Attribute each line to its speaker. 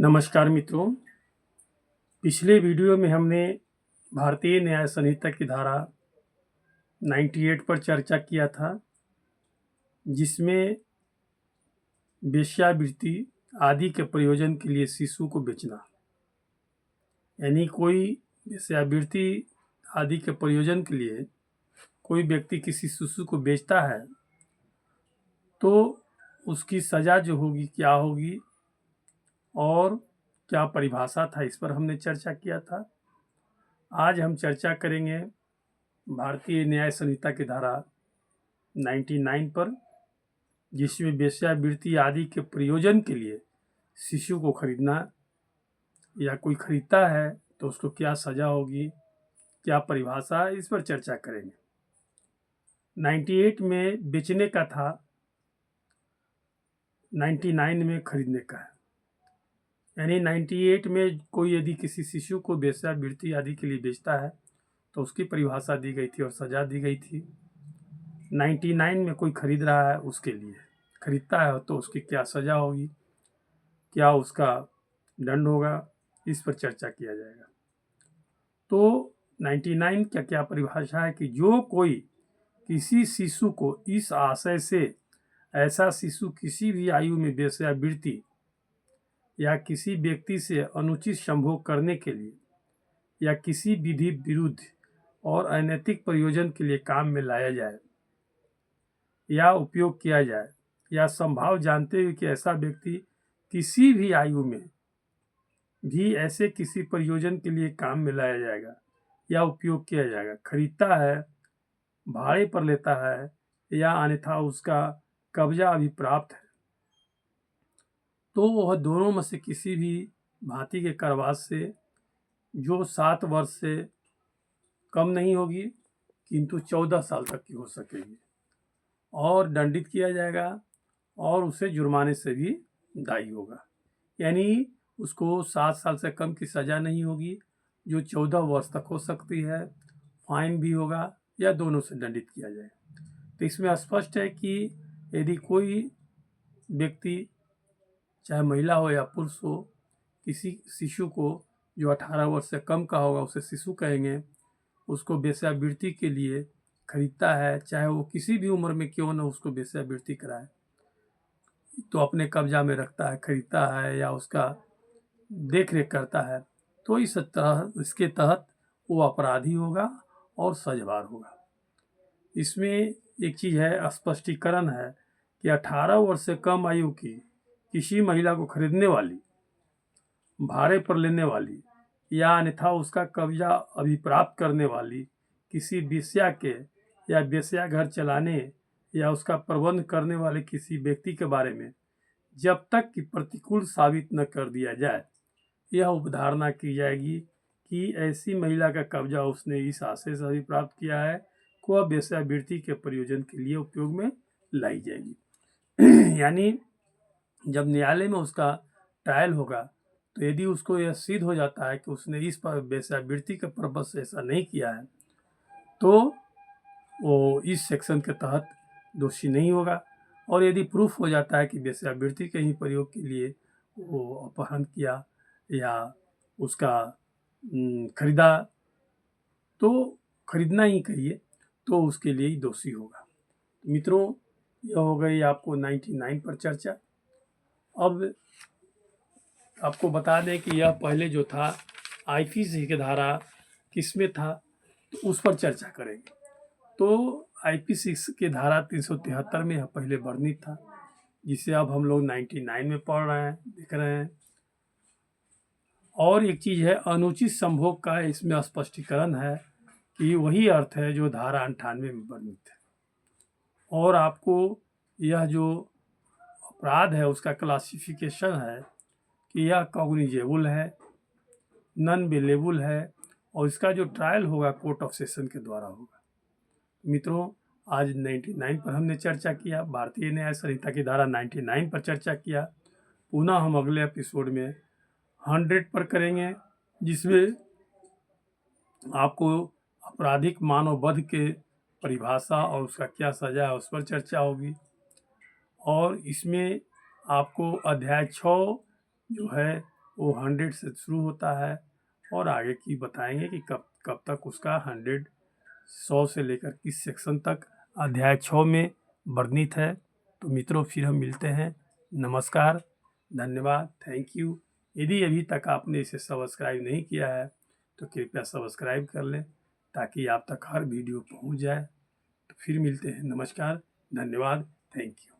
Speaker 1: नमस्कार मित्रों। पिछले वीडियो में हमने भारतीय न्याय संहिता की धारा 98 पर चर्चा किया था, जिसमें वेश्यावृत्ति आदि के प्रयोजन के लिए शिशु को बेचना, यानी कोई वेश्यावृत्ति आदि के प्रयोजन के लिए कोई व्यक्ति किसी शिशु को बेचता है तो उसकी सज़ा जो होगी क्या होगी और क्या परिभाषा था, इस पर हमने चर्चा किया था। आज हम चर्चा करेंगे भारतीय न्याय संहिता की धारा 99 पर, जिसमें वेश्यावृत्ति आदि के प्रयोजन के लिए शिशु को खरीदना या कोई खरीदता है तो उसको क्या सज़ा होगी, क्या परिभाषा है, इस पर चर्चा करेंगे। 98 में बेचने का था, 99 में खरीदने का है। यानी 98 में कोई यदि किसी शिशु को वेश्यावृत्ति आदि के लिए बेचता है तो उसकी परिभाषा दी गई थी और सज़ा दी गई थी। 99 में कोई खरीद रहा है, उसके लिए खरीदता है तो उसकी क्या सज़ा होगी, क्या उसका दंड होगा, इस पर चर्चा किया जाएगा। तो 99 क्या क्या परिभाषा है कि जो कोई किसी शिशु को इस आशय से ऐसा शिशु किसी भी आयु में वेश्यावृत्ति या किसी व्यक्ति से अनुचित संभोग करने के लिए या किसी विधि विरुद्ध और अनैतिक प्रयोजन के लिए काम में लाया जाए या उपयोग किया जाए, या संभाव जानते हुए कि ऐसा व्यक्ति किसी भी आयु में भी ऐसे किसी प्रयोजन के लिए काम में लाया जाएगा या उपयोग किया जाएगा, खरीदता है, भाड़े पर लेता है या अन्यथा उसका कब्जा अभी प्राप्त है, तो वह दोनों में से किसी भी भांति के कारावास से जो 7 वर्ष से कम नहीं होगी किंतु 14 साल तक की हो सकेगी, और दंडित किया जाएगा और उसे जुर्माने से भी दायी होगा। यानी उसको 7 साल से कम की सज़ा नहीं होगी, जो 14 वर्ष तक हो सकती है, फाइन भी होगा या दोनों से दंडित किया जाएगा। तो इसमें स्पष्ट है कि यदि कोई व्यक्ति, चाहे महिला हो या पुरुष हो, किसी शिशु को जो 18 वर्ष से कम का होगा उसे शिशु कहेंगे, उसको वेश्यावृत्ति के लिए खरीदता है, चाहे वो किसी भी उम्र में क्यों न उसको वेश्यावृत्ति कराए, तो अपने कब्जा में रखता है, खरीदता है या उसका देख रेख करता है, तो इसके तहत वो अपराधी होगा और सज़ावार होगा। इसमें एक चीज़ है, स्पष्टीकरण है कि 18 वर्ष से कम आयु की किसी महिला को खरीदने वाली, भाड़े पर लेने वाली या अन्यथा उसका कब्जा अभिप्राप्त करने वाली किसी वेश्या के या वेश्याघर चलाने या उसका प्रबंध करने वाले किसी व्यक्ति के बारे में जब तक कि प्रतिकूल साबित न कर दिया जाए, यह उपधारणा की जाएगी कि ऐसी महिला का कब्जा उसने इस आशय से अभिप्राप्त किया है कि वह वेश्यावृत्ति के प्रयोजन के लिए उपयोग में लाई जाएगी। यानी जब न्यायालय में उसका ट्रायल होगा तो यदि उसको यह सिद्ध हो जाता है कि उसने इस पर वेश्यावृत्ति के पर्पज से ऐसा नहीं किया है, तो वो इस सेक्शन के तहत दोषी नहीं होगा। और यदि प्रूफ हो जाता है कि वेश्यावृत्ति के ही प्रयोग के लिए वो अपहरण किया या उसका खरीदा, तो खरीदना ही कहिए, तो उसके लिए ही दोषी होगा। मित्रों, यह हो गई आपको 99 पर चर्चा। अब आपको बता दें कि यह पहले जो था आईपीसी की धारा किसमें था, तो उस पर चर्चा करेंगे। तो आईपीसी की धारा 373 में यह पहले वर्णित था, जिसे अब हम लोग 99 में पढ़ रहे हैं, देख रहे हैं। और एक चीज़ है, अनुचित संभोग का इसमें स्पष्टीकरण है कि वही अर्थ है जो धारा 98 में वर्णित है। और आपको यह जो अपराध है उसका क्लासिफिकेशन है कि यह कॉग्निजेबल है, नॉन बेलेबल है, और इसका जो ट्रायल होगा कोर्ट ऑफ सेशन के द्वारा होगा। मित्रों, आज 99 पर हमने चर्चा किया, भारतीय न्याय संहिता की धारा 99 पर चर्चा किया। पुनः हम अगले एपिसोड में 100 पर करेंगे, जिसमें आपको आपराधिक मानव वध के परिभाषा और उसका क्या सज़ा है उस पर चर्चा होगी। और इसमें आपको अध्याय 6 जो है वो 100 से शुरू होता है और आगे की बताएंगे कि कब कब तक उसका 100 से लेकर किस सेक्शन तक अध्याय 6 में वर्णित है। तो मित्रों फिर हम मिलते हैं। नमस्कार, धन्यवाद, थैंक यू। यदि अभी तक आपने इसे सब्सक्राइब नहीं किया है तो कृपया सब्सक्राइब कर लें ताकि आप तक हर वीडियो पहुंच जाए। तो फिर मिलते हैं। नमस्कार, धन्यवाद, थैंक यू।